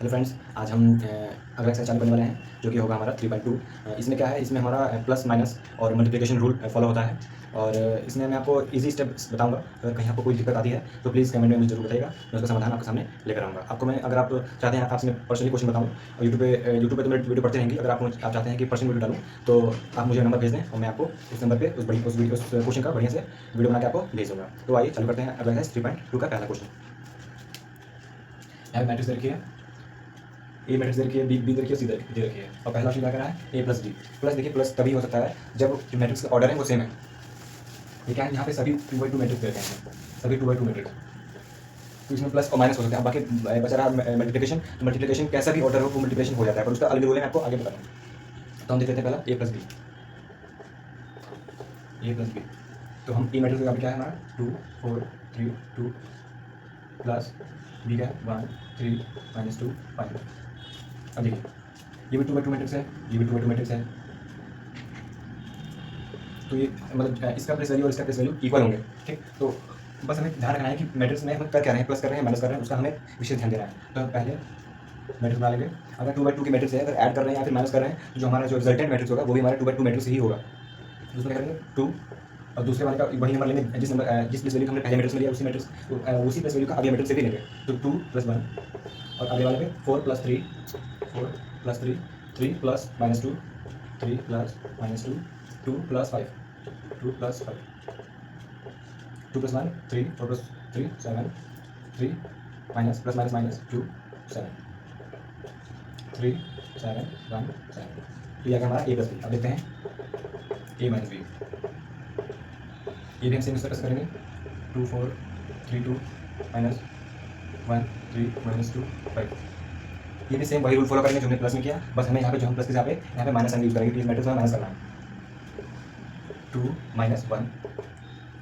Hello friends, आज हम अगला एक्सरसाइज चालू करने वाले हैं जो कि होगा हमारा 3/2। इसमें क्या है, इसमें हमारा प्लस माइनस और मल्टीप्लिकेशन रूल फॉलो होता है। और इसमें मैं आपको इजी स्टेप्स बताऊंगा। अगर कहीं आपको कोई दिक्कत आती है तो प्लीज़ कमेंट में मुझे जरूर बताइएगा, मैं उसका समाधान आपके सामने लेकर आऊँगा। आपको मैं, अगर आप चाहते हैं आपसे मैं पर्सनली क्वेश्चन बताऊँ, और यूट्यूब पे तो मेरी वीडियो पढ़ते रहेंगी। अगर आप चाहते हैं कि पर्सनल वीडियो डालूँ तो आप मुझे नंबर भेज दें और मैं आपको उस नंबर पर उस क्वेश्चन का बढ़िया से वीडियो बना के आपको भेज दूँगा। तो आइए चालू करते हैं अगला एक्सरसाइज 3.2 का पहला क्वेश्चन। यहाँ मैट्रिक्स देखिए, ए मैट्रिक्स दे रखी है, बी दे रखी है, सी दे रखी है। और पहला ऑप्शन क्या कर रहा है, ए प्लस डी। प्लस देखिए, प्लस तभी हो सकता है जब जो मैट्रिक्स का ऑर्डर है वो सेम है। ये क्या है, यहाँ पे सभी 2/2 मैट्रिक्स दे रखे हैं, सभी 2/2 मैट्रिक्स। तो इसमें प्लस और माइनस हो सकता है। बाकी बचा रहा मल्टीप्लिकेशन। तो मल्टीप्लिकेशन कैसा भी ऑर्डर हो वो मल्टीप्लिकेशन हो जाता है, पर उसका अलग रूल है, मैं आपको आगे बता रहा हूँ। तो हम देख लेते हैं पहला ए plus B. A plus B, तो हम ए मैट्रिक्स का क्या है हमारा 2 4 3 2 प्लस बी का 1 3 -2 5। अब देखिए, ये भी 2/2 मैट्रिक्स है, ये भी 2/2 मैट्रिक्स है। तो ये मतलब इसका प्लेस वैल्यू और इसका प्लेस वैल्यू इक्वल होंगे। ठीक, तो बस हमें ध्यान रखना है कि मैट्रिक्स में हम कर क्या रहे हैं, प्लस कर रहे हैं, माइनस कर रहे हैं, उसका हमें विशेष ध्यान देना है। तो पहले मैट्रिक्स बना लेंगे। अगर 2/2 की मैट्रिक्स है, अगर ऐड कर रहे हैं या फिर माइनस कर रहे हैं, तो जो हमारा जो रिजल्टेंट मैट्रिक्स होगा वो भी हमारा 2/2 मैट्रिक्स ही होगा। तो उसमें क्या करेंगे 2, और दूसरे वाले का वही नंबर लेंगे, जिस प्लेस वैल्यू हमने पहले मैट्रिक्स में लिया उसी मैट्रिक्स उसी प्लेस वैल्यू का अगले मैट्रिक्स से भी लेंगे। तो 2 + 1, और अगले वाले पे 4 + 3 4 + 3 3 + -2 3 + -2 2 + 5 2 + 5 2 + 1 3 4 + 3 7 3 माइनस प्लस माइनस माइनस 2 7 3 7 1 7। तो यह हमारा ए प्लस बी। अब देखते हैं ए माइनस बी। ये भी हम सेम इस तरह से करेंगे 2 4 3 2 -1 3 -2 5। ये भी सेम वही रूल फॉलो करेंगे जो हमने प्लस में किया, बस हमें यहाँ पे जो हम प्लस के यहाँ पे माइनस साइन यूज करेंगे। इस मैट्रिक्स में माइनस करना है। 2 -1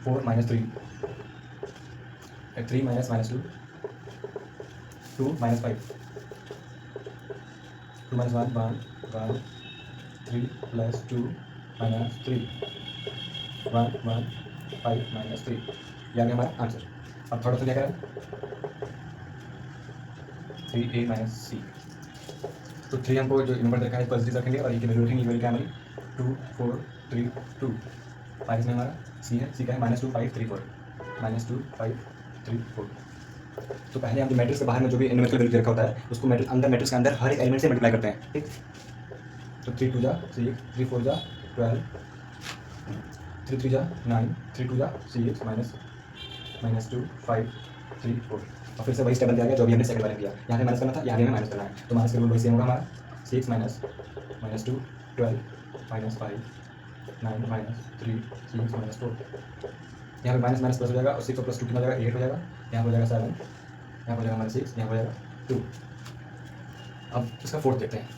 4 -3 3 -2 2 -5 2 -1 1 1 3 + 2 -3 1 1 5 -3। यह आ गया हमारा आंसर। अब थोड़ा सा क्या करें 3a - c। तो 3 हमको जो नंबर देखा है पॉजिटिव रखेंगे, और ये की वैल्यू रखेंगे, ये वैल्यू क्या हमारी 2 4 3 2। 5 इसमें हमारा c है, c का है -2 5 3 4 -2 5 3 4। तो पहले हम जो मैट्रिक्स के बाहर में जो भी न्यूमेरिकल वैल्यू रखा होता है उसको मैट्रिक्स के अंदर हर एक एलिमेंट से मल्टीप्लाई करते हैं। ठीक, तो 3 2 जा 6 3 4 जा 12 3 3 जा 9 3 2 जा 6 -2 5 3 4। और फिर से वही स्टेप दिया गया जो भी हमने सेकंड वाले में किया। यहाँ पे माइनस करना था, यहाँ भी हमें माइनस करना है, तो माइनस का रूल वही सेम होगा हमारा 6 -2 12 -5 9 -3 6 -4। यहाँ पे माइनस माइनस प्लस हो जाएगा, और 6 और +2 कितना हो जाएगा 8 हो जाएगा। यहाँ हो जाएगा 7, यहाँ हो जाएगा हमारा 6, यहाँ हो जाएगा 2। अब इसका फोर्थ देखते हैं।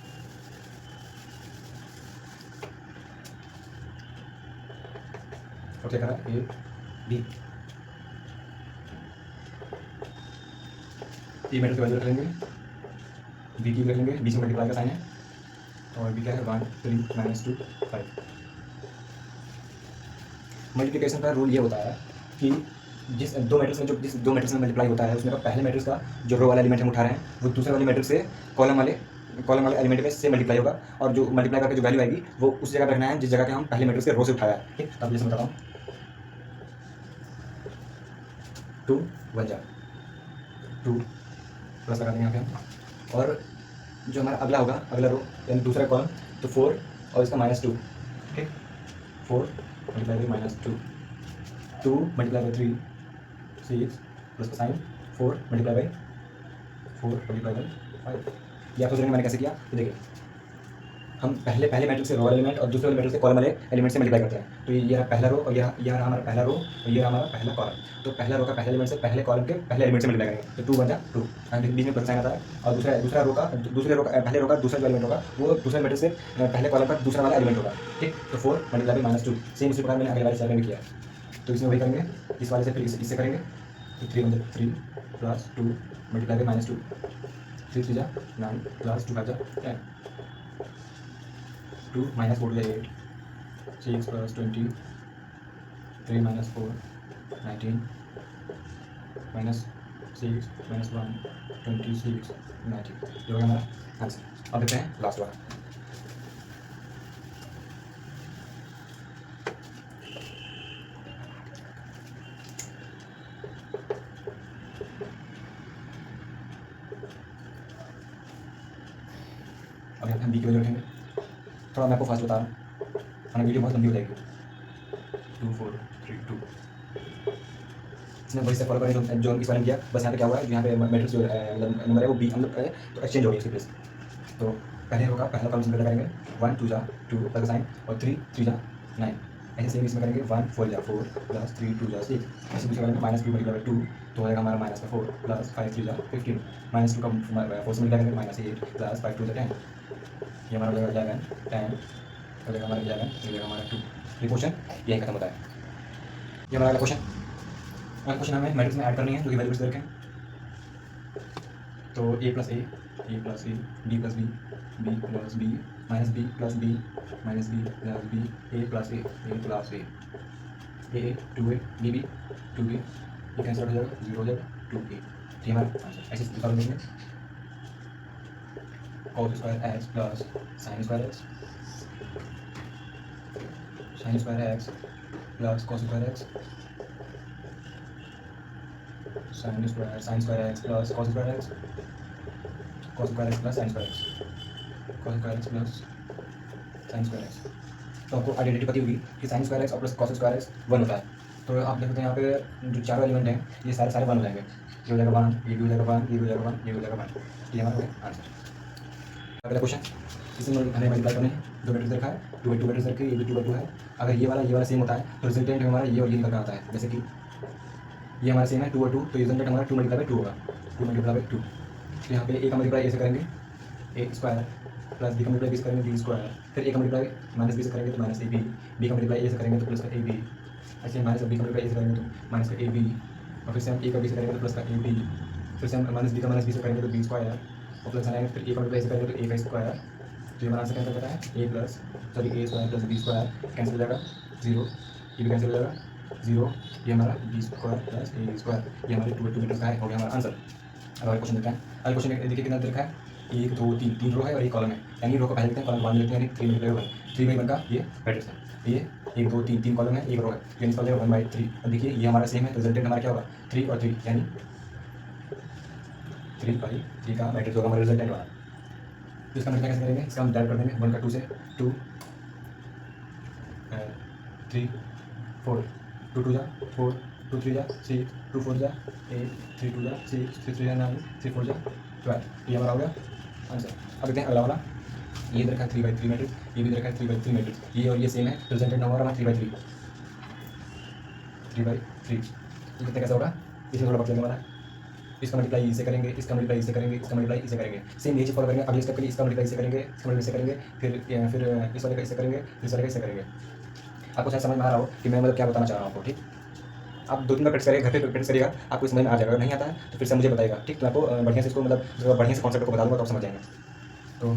और क्या करा ए बी, ए मैट्रिक्स की वैल्यू रख लेंगे, बी की रख लेंगे, बी से मल्टीप्लाई का साइन है, और बी क्या है 1 3 -2 5। मल्टीप्लिकेशन का रूल ये होता है कि जिस दो मैट्रिक्स में मल्टीप्लाई होता है उसमें का पहले मैट्रिक्स का जो रो वाला एलिमेंट हम उठा रहे हैं वो दूसरे वाले मैट्रिक्स से कॉलम वाले एलिमेंट में से मल्टीप्लाई होगा, और जो मल्टीप्लाई करके जो वैल्यू आएगी वो उस जगह पे रखना है जिस जगह के हम पहले मैट्रिक्स के रो से उठाया है। ठीक, अब जैसे बताता हूँ 2 1 जा 2 प्लस लगा देंगे यहाँ पे हम, और जो हमारा अगला होगा अगला रो यानी दूसरा कॉलम, तो 4 और इसका -2। ठीक, 4 × -2 2 × 3 6 प्लस का साइन 4 × 5। ये आप सोच रहे हैं मैंने कैसे किया, तो देखिए हम पहले मैट्रिक्स से रो वाले एलिमेंट और दूसरे वाले मैट्रिक्स से कॉलम वाले एलिमेंट से मल्टीप्लाई करते हैं। तो ये रहा पहला रो, और यह रहा हमारा पहला रो, और ये रहा हमारा पहला कॉलम। तो पहला रो का पहले एलिमेंट से पहले कॉलम के पहले एलिमेंट से मल्टीप्लाई करेंगे, तो 2 1 जा 2, बीच में प्लस साइन आता है, और दूसरा रो का पहले रो का दूसरा जो एलिमेंट होगा वो दूसरे मैट्रिक्स से पहले कॉलम का दूसरा वाला एलिमेंट होगा। ठीक, तो 4 × -2 सेम उसी प्रकार मैंने अगले वाले स्टेप में किया। तो इसमें वही करेंगे, इस वाले से फिर इससे करेंगे, तो 3 1 3 + 2 × -2 3 3 जा 9 + 2 5 जा 10 2 -4 जा 8 6 + 20 3 -4 19 -6 6 -1 26 90 ये हो गया हमारा आंसर। अब देखते हैं लास्ट वाला। अब हम बी की वैल्यू रखेंगे। थोड़ा मैं आपको फास्ट बता रहा हूँ वरना वीडियो बहुत लंबी हो जाएगी। 2 4 3 2 इसने वही से फॉलो करेंगे जो इस बारे में किया। बस यहाँ पे क्या हुआ है, यहाँ पे मैट्रिक्स जो मतलब नंबर है वो बी हम लोग तो एक्सचेंज हो गई इसकी प्लेस। तो पहले होगा पहला कॉलम सिंपल करेंगे 1 2 जा 2 प्लस साइन और 3 3 जा 9। ऐसे सेम इसमें करेंगे 1 4 जा 4 प्लस 3 2 जा 6। ऐसे दूसरे करेंगे -2 मल्टीप्लाई 2 तो हो जाएगा हमारा -4 प्लस 5 3 जा 15 -2 का 4 से मल्टीप्लाई करेंगे -8 प्लस 5 2 जा 10। ये हमारा हो जाएगा 11 10 हो जाएगा हमारा 11 हो जाएगा हमारा 2। ये क्वेश्चन यही खत्म होता है। ये हमारा अगला क्वेश्चन। अगला क्वेश्चन हमें मैट्रिक्स में ऐड करनी है जो कि वैल्यूज दे रखें। तो a plus a plus a b plus b plus b minus b plus b minus b plus b a plus a plus a 2a b 2b ये कैंसिल हो जाएगा 0 हो जाएगा 2a। ये हमारा आंसर। ऐसे सॉल्व करेंगे cos square x plus sin square x sin square x plus cos square x sin square x plus cos square x cos square x plus sin square x cos square x plus sin square x। तो आपको identity पता होगी कि sin square x और plus cos square x 1 होता है। तो आप देख सकते हैं यहाँ पे जो चारों एलिमेंट हैं ये सारे 1 हो जाएंगे। ये हो जाएगा 1 ये भी हो जाएगा 1 ये भी हो जाएगा 1 ये हो जाएगा 1। ये हमारा आंसर। अगला क्वेश्चन इसमें हमें मल्टीप्लाई करने हैं। दो मैट्रिक्स रखा है 2/2 मैट्रिक्स रखे ये भी 2/2 है। अगर ये वाला सेम होता है तो रिजल्टेंट हमारा ये और ये निकल कर आता है। जैसे कि ये हमारा सेम है 2/2 तो रिजल्टेंट हमारा 2 × 2 होगा 2 × 2। तो यहाँ पे ए का मल्टीप्लाई ए से करेंगे ए स्क्वायर प्लस बी का मल्टीप्लाई बी से करेंगे बी स्क्वायर। फिर ए का मल्टीप्लाई माइनस बी से करेंगे तो माइनस ए बी का मल्टीप्लाई ए से करेंगे तो प्लस का ए बी। ऐसे माइनस बी का मल्टीप्लाई ए से करेंगे तो माइनस का ए बी और फिर से हम ए का बी से करेंगे तो प्लस का ए बी। फिर से हम माइनस बी से करेंगे तो बी स्क्वायर और प्लस आएंगे फिर ए का मल्टीप्लाई ए से करेंगे तो ए का स्क्वायर। तो हमारा आंसर कैंसिल होता है A square plus B square cancel हो जाएगा 0 ये भी कैंसिल हो जाएगा 0। ये हमारा बी स्क्वायर प्लस ए स्क्वायर ये हमारे 2/2 मीटर का है हो गया हमारा आंसर। अब अगला क्वेश्चन देखते हैं। अगला क्वेश्चन देखिए कितना लिखा है 1 2 3 रो है और एक कॉलम है। यानी रो को पहले लिखते हैं कॉलम बाद में लिखते हैं यानी 3/1 का ये मैट्रिक्स है। ये 1 2 3 कॉलम है एक रो है यानी निकल जाएगा 1/3। अब देखिए ये हमारा सेम है तो रिजल्टेंट हमारा क्या होगा 3 और 3 यानी 3/3 का मैट्रिक्स होगा हमारा रिजल्टेंट वाला। तो इसका मतलब कैसे करेंगे इसका हम डायरेक्ट कर देंगे 1 का 2 से 2 3 4 2 2 जा 4 2 3 जा 6 2 4 जा 8 3 2 जा 6 3 3 जा 9 3 4 जा 12। ये हमारा हो गया आंसर। अब देखते हैं अगला वाला। ये रखा है 3/3 मैट्रिक्स ये भी रखा है 3/3 मैट्रिक्स ये और ये सेम है रिजल्टेंट नंबर हमारा 3/3 3/3। ये कितने कैसा होगा इसमें थोड़ा बदलेगा हमारा। इसका मल्टीप्लाई इसे करेंगे इसका मल्टीप्लाई इसे करेंगे इसका मल्टीप्लाई इसे करेंगे सेम यही फॉलो करेंगे। अगले स्टेप के लिए इसका मल्टीप्लाई इसे करेंगे इसका मल्टीप्लाई इसे करेंगे फिर इस वाले का इसे करेंगे इस वाले का इसे करेंगे। आपको शायद समझ में आ रहा हो कि मैं मतलब क्या बताना चाह रहा हूँ आपको। ठीक आप 2-3 बार प्रैक्टिस करिएगा घर पे प्रैक्टिस करिएगा आपको समझ में आ जाएगा। अगर नहीं आता है तो फिर से मुझे बताइएगा। ठीक तो आपको बढ़िया से इसको मतलब बढ़िया से कॉन्सेप्ट को बता दूँगा तो आप समझ जाएंगे। तो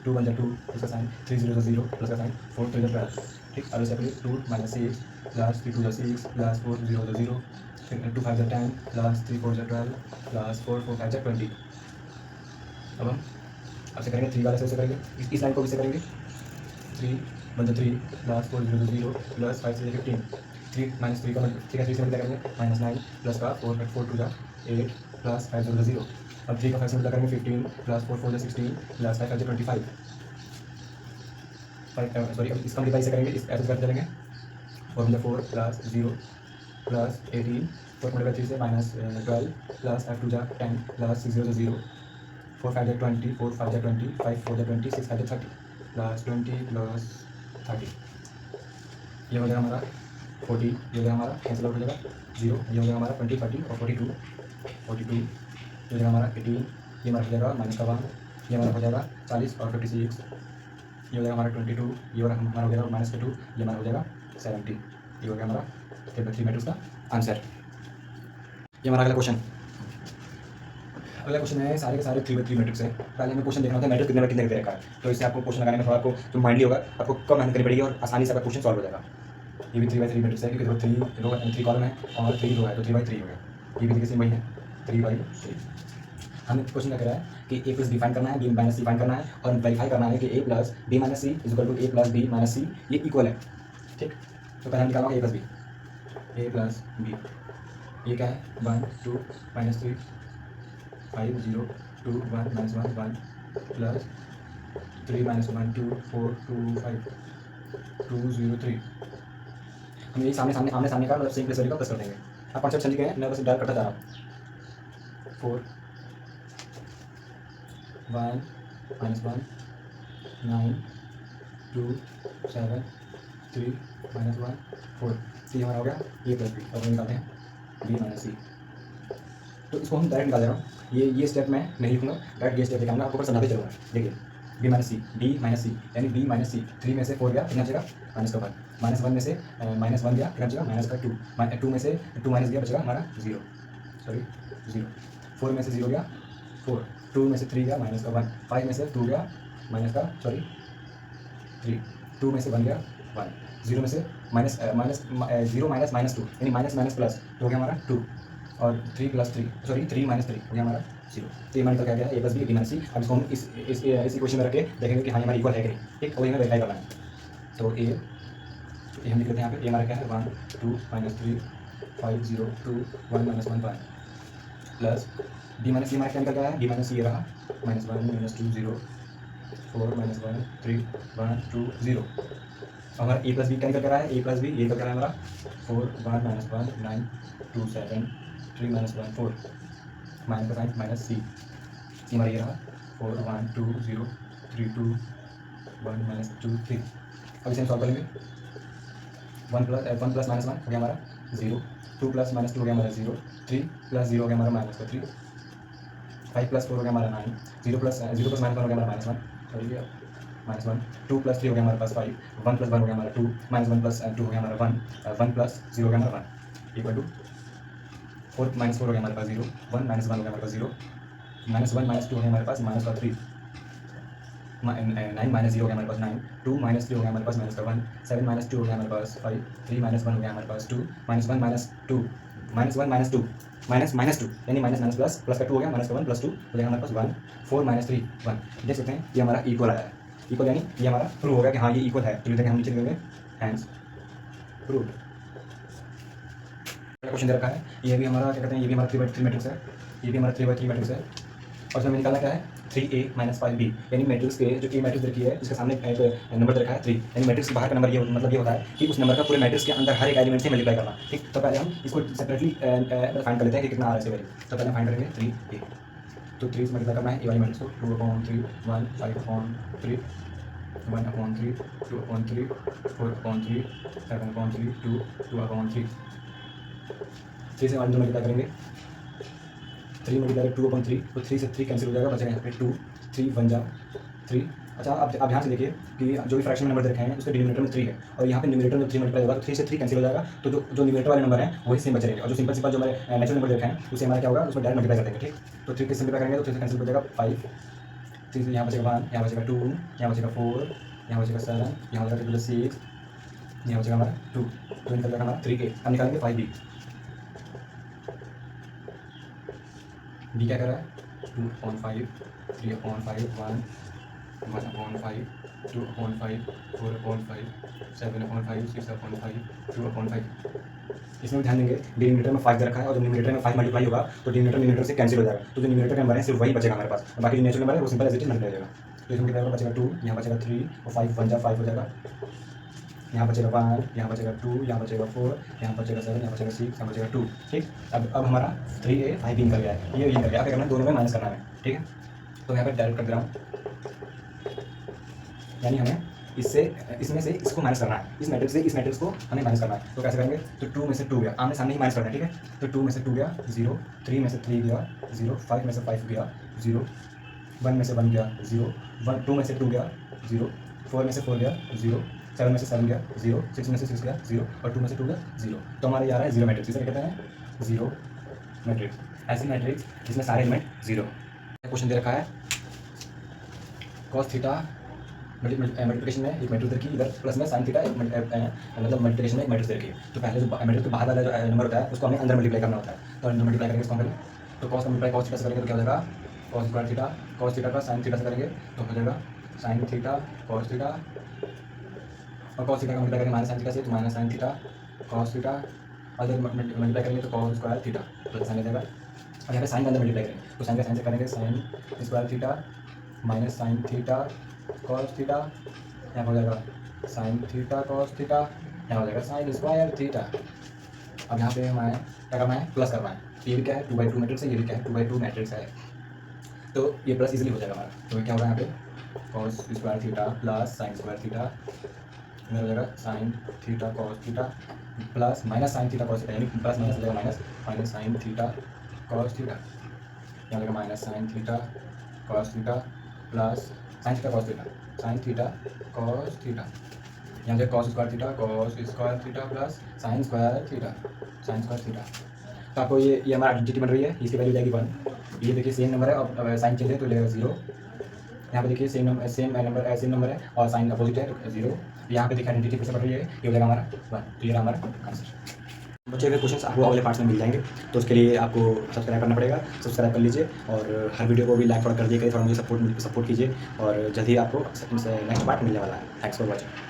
2 1 2 प्लस का साइन 3 0 0 प्लस का साइन 4 3 12। ठीक अगले स्टेप के लिए 2 - 6 प्लस 3 2 6 प्लस 4 0 0 फिर 2 5 10 प्लस 3 4 12 प्लस 4 4 5 20। अब हम आपसे करेंगे 3 वाले से करेंगे इस लाइन को भी से करेंगे 3 1 3 प्लस 4 0 0 प्लस 5 से 15 3 - 3 का ठीक है 3 से मल्टीप्लाई करेंगे -9 प्लस का 4 4 2 जा 8 प्लस 5 0 0। अब 3 का 5 से मल्टीप्लाई करेंगे 15 प्लस 4 4 जा 16 प्लस 5 5 25। सॉरी अब इसका मल्टीप्लाई से करेंगे इस ऐसे करते चलेंगे 4 4 प्लस 0 प्लस 18 4 मल्टीप्लाई 3 से -12 प्लस 5 2 जा 10 प्लस 6 0 0 4 5 जा 20 4 5 जा 20 5 4 जा 20 6 5 जा 30 प्लस 20 प्लस 30। ये हो जाएगा हमारा 40 ये हो जाएगा हमारा कैंसिल आउट हो जाएगा 0। ये हो जाएगा हमारा 20 30 और 42 ये हो जाएगा हमारा 18 ये हमारा हो जाएगा माइनस का 1 ये हमारा हो जाएगा 40 और 56 ये हो जाएगा हमारा 22 ये हमारा हो जाएगा -2 ये हमारा हो जाएगा 70। ये हो गया हमारा 3/3 मैट्रिक्स का आंसर। ये हमारा अगला क्वेश्चन। अगला क्वेश्चन है सारे के सारे 3/3 मैट्रिक्स है। पहले हमें क्वेश्चन देखना होता है मैट्रिक्स कितने में कितने दे रखा है। तो इससे आपको क्वेश्चन लगाने में थोड़ा आपको जो माइंडली होगा आपको कम मेहनत करनी पड़ेगी और आसानी से आपका क्वेश्चन सॉल्व हो जाएगा। ये भी 3/3 मैट्रिक्स है क्योंकि 3 कॉलम है और 3 रो है तो 3/3 हो गया। ये भी देखिए सेम वही है 3/3। हमें क्वेश्चन क्या कह रहा है कि ए प्लस बी फाइंड करना है, बी माइनस सी फाइंड करना है और वेरीफाई करना है कि A plus B minus C is equal to A plus B minus C ये इक्वल है। ठीक, तो पहले हम निकालना A plus B, A plus B ये क्या है 1 2 -3 5 0 2 1 -1 1 प्लस 3 -1 2 4 2 5 2 0 3। हम यही सामने सामने आमने सामने का मतलब सेम प्लेस वैल्यू का प्लस कर देंगे। आप कॉन्सेप्ट समझ गए हैं, मैं बस डायरेक्ट करता जा रहा हूँ। 4 1 -1 9 2 7 3 -1 4। सी हमारा हो गया ए प्लस बी। अब हम निकालते हैं बी माइनस सी, तो इसको हम डायरेक्ट निकाल दे रहा हूँ। ये स्टेप मैं नहीं लिखूंगा, डायरेक्ट ये स्टेप लिखाऊंगा, आपको बस समझाते चलूँगा। देखिए बी माइनस सी यानी बी माइनस सी 3 में से 4 गया कितना बचेगा -1, -1 में से -1 गया कितना बचेगा -2, 2 में से 2 माइनस गया बचेगा हमारा 0, सॉरी 0, 4 में से 0 गया 4, 2 में से 3 गया -1, 5 में से 2 गया -3, 2 में से 1 गया 1, 0 में से -0 -2 यानी माइनस प्लस तो हो गया हमारा 2 और 3 + 3 सॉरी 3 - 3 हो गया हमारा 0। तो ये हमारा क्या गया ए प्लस बी माइनस सी। अब इसको हम इस इक्वेशन में रख के देखेंगे कि हाँ हमारा इक्वल है कि नहीं। ठीक, और हमें वेरीफाई करना है। तो ये हम लिख लेते हैं यहाँ पे ए हमारा क्या है 1 2 -3 5 0 2 1 -1 1 प्लस बी माइनस सी हमारा क्या निकल गया है, बी माइनस सी ये रहा -1 -2 0 4 -1 3 1 2 0। हमारा ए प्लस बी क्या निकल कर रहा है, ए प्लस बी ये निकल कर रहा है हमारा 4 1 -1 9 2 7 3 -1 4 माइनस का साइन माइनस सी हमारा ये रहा 4 1 2 0 3 2 1 -2 3। अब इसे हम सॉल्व करेंगे। 1 + -1 हो गया हमारा 0, 2 + -2 हो गया हमारा 0, 3 + 0 हो गया हमारा -3, 5 + 4 हो गया हमारा 9, 0 + -1 हो गया हमारा -1, सॉरी -1, 2 + 3 हो गया हमारे पास 5, 1 + 1 हो गया हमारा 2, -1 + 2 हो गया हमारा 1, 1 + 0 हो गया हमारा 1 इक्वल टू 4 - 4 हो गया हमारे पास 0, 1 - 1 हो गया हमारे पास 0, -1 - 2 हो गया हमारे पास -3, 9 - 0 हो गया हमारे पास 9, 2 - 3 हो गया हमारे पास -1, 7 - 2 हो गया हमारे पास 5, 3 - 1 हो गया हमारे पास 2, -1 - 2 -2 यानी माइनस प्लस का 2 हो गया, -1 + 2 हो गया हमारे पास 1, 4 - 3 1। देख सकते हैं ये हमारा इक्वल आया है। इक्वल यानी ये हमारा प्रूव हो गया कि हाँ ये इक्वल है। तो लिखेंगे हम नीचे लिखेंगे हैंस प्रूव्ड। क्वेश्चन दे रखा है, ये भी हमारा क्या कहते हैं, ये भी हमारा 3/3 मैट्रिक्स है, ये भी हमारा 3/3 मैट्रिक्स है और इसमें निकालना क्या है 3a - 5b यानी मैट्रिक्स के जो ए मैट्रिक्स रखी है इसके सामने एक नंबर दे रखा है 3 यानी मैट्रिक्स के बाहर का नंबर ये मतलब ये होता है कि उस नंबर का पूरे मैट्रिक्स के अंदर हर एक एलिमेंट से मल्टीप्लाई करना। ठीक, तो पहले हम इसको सेपरेटली फाइंड कर लेते हैं कि कितना आ रहा है इसके वैल्यू। तो पहले फाइंड करेंगे 3a, तो 3 से मल्टीप्लाई करना है ए वाली मैट्रिक्स को 2/3 1 5/3 1/3 2/3 4/3 7/3 2 2/3। 3 से मल्टीप्लाई करेंगे 3 × 2/3 तो 3 से 3 कैंसिल हो जाएगा, बचेगा यहाँ पे 2 3 1 जा 3। अच्छा अब ध्यान से देखिए कि जो भी फ्रैक्शन में नंबर दे रखे हैं उसके डिनोमिनेटर में 3 है और यहाँ पे न्यूमरेटर में 3 मल्टीप्लाई होगा तो 3 से 3 कैंसिल हो जाएगा। तो जो न्यूमरेटर वाले नंबर हैं वही सेम बचे रहेंगे और जो सिंपल जो हमारे नेचुरल नंबर दे रखे हैं उसे हमारा क्या होगा उसमें डायरेक्ट मल्टीप्लाई कर देंगे। ठीक, तो 3 के सिंपलीफाई करेंगे तो 3 से कैंसिल हो जाएगा 5, 3 से यहाँ बचेगा 1, यहाँ बचेगा 2, यहाँ बचेगा 4, यहाँ बचेगा 7, यहाँ बचेगा 6, यहाँ बचेगा हमारा 2, तो निकल जाएगा हमारा 3a। अब निकालेंगे 5b। b क्या कर रहा है 2/5 3/5 1 1/5 2/5 4/5 7/5 6/5 2/5। इसमें भी ध्यान देंगे डिनोमिनेटर में 5 दे रखा है और जब न्यूमरेटर में 5 मल्टीप्लाई होगा तो डिनोमिनेटर से कैंसिल हो जाएगा। तो जो न्यूमरेटर नंबर है सिर्फ वही बचेगा हमारे पास, बाकी जो नेचुरल नंबर है वो simple as it is multiply हो जाएगा। तो इसमें कितना बचेगा 2, यहाँ बचेगा 3 और 5 1 जा 5 हो जाएगा, यहाँ बचेगा 1, यहाँ बचेगा 2, यहाँ बचेगा 4, यहाँ बचेगा 7, यहाँ बचेगा 6, यहाँ बचेगा 2। ठीक, अब हमारा 3a 5b निकल गया है, ये निकल गया। क्या करना है दोनों में माइनस करना है। ठीक है, तो यहाँ पे डायरेक्ट कर दे रहा हूँ, यानी हमें इसमें से इसको माइनस करना है, इस मैट्रिक्स से इस मैट्रिक्स को हमें माइनस करना है। तो कैसे करेंगे, तो 2 में से 2 गया, आमने सामने ही माइनस करना है। ठीक है, तो 2 में से 2 गया 0, 3 में से 3 गया 0, 5 में से 5 गया 0, 1 में से 1 गया 0, 2 में से 2 गया 0, 4 में से 4 गया 0, 7 में से 7 गया 0, 6 में से 6 गया 0 और 2 में से 2 गया 0। तो हमारे आ रहा है 0 मैट्रिक्स, इसे कहते हैं 0 मैट्रिक्स। ऐसी मैट्रिक्स जिसमें सारे एलिमेंट 0। क्वेश्चन दे रखा है cos थीटा मल्टीप्लिकेशन में एक मैट्रिक्स रखी, इधर प्लस में साइन थीटा एक मतलब मल्टीप्लिकेशन में एक मैट्रिक्स रखी। तो पहले जो मैट्रिक्स के बाहर वाला जो नंबर होता है उसको हमें अंदर मल्टीप्लाई करना होता है। तो अंदर मल्टीप्लाई करेंगे इसको हम तो कॉस का मल्टीप्लाई कॉस थीटा से करेंगे तो क्या हो जाएगा cos square theta, cos theta का साइन थीटा से करेंगे तो हो जाएगा साइन थीटा कॉस थीटा, और कॉस थीटा का मल्टीप्लाई करेंगे माइनस साइन थीटा से तो minus sine theta cos theta, और जब मल्टीप्लाई करेंगे तो cos square theta plus sine आ जाएगा। और यहाँ पे साइन के अंदर मल्टीप्लाई करेंगे तो साइन का साइन से करेंगे sine square theta minus sine theta cos theta, यहाँ हो जाएगा साइन थीटा कॉस थीटा, यहाँ हो जाएगा साइन स्क्वायर थीटा। अब यहाँ पे हमें क्या करना है प्लस करना है, तो ये भी क्या है 2/2 मैट्रिक्स है, ये भी क्या है 2/2 मैट्रिक्स है, तो ये प्लस इजीली हो जाएगा हमारा। तो क्या होगा यहाँ पे cos square theta plus sine square theta, इधर हो जाएगा sine theta cos theta plus minus sine theta cos theta, यानी प्लस माइनस हो जाएगा minus, minus sine theta cos theta, यहाँ हो जाएगा minus sine theta cos theta plus sign theta cos theta, sign theta cos theta, यहाँ से cos square theta plus sine square theta, sine square theta. तो आपको ये हमारा आइडेंटिटी बन रही है, इसकी वैल्यू जाएगी 1। ये देखिए सेम नंबर है और साइन चेंज है तो लेगा 0। यहाँ पे देखिए सेम नंबर है और साइन अपोजिट है तो 0। यहाँ पे देखिए आइडेंटिटी कैसे बढ़ रही है, ये हो जाएगा हमारा 1। तो ये हमारा आंसर। बच्चे अगर क्वेश्चंस आपको अगले पार्ट्स में मिल जाएंगे तो उसके लिए आपको सब्सक्राइब करना पड़ेगा, सब्सक्राइब कर लीजिए और हर वीडियो को भी लाइक थोड़ा कर दिए, थोड़ा मुझे सपोर्ट कीजिए और जल्दी आपको नेक्स्ट पार्ट मिलने वाला है। Thanks for watching.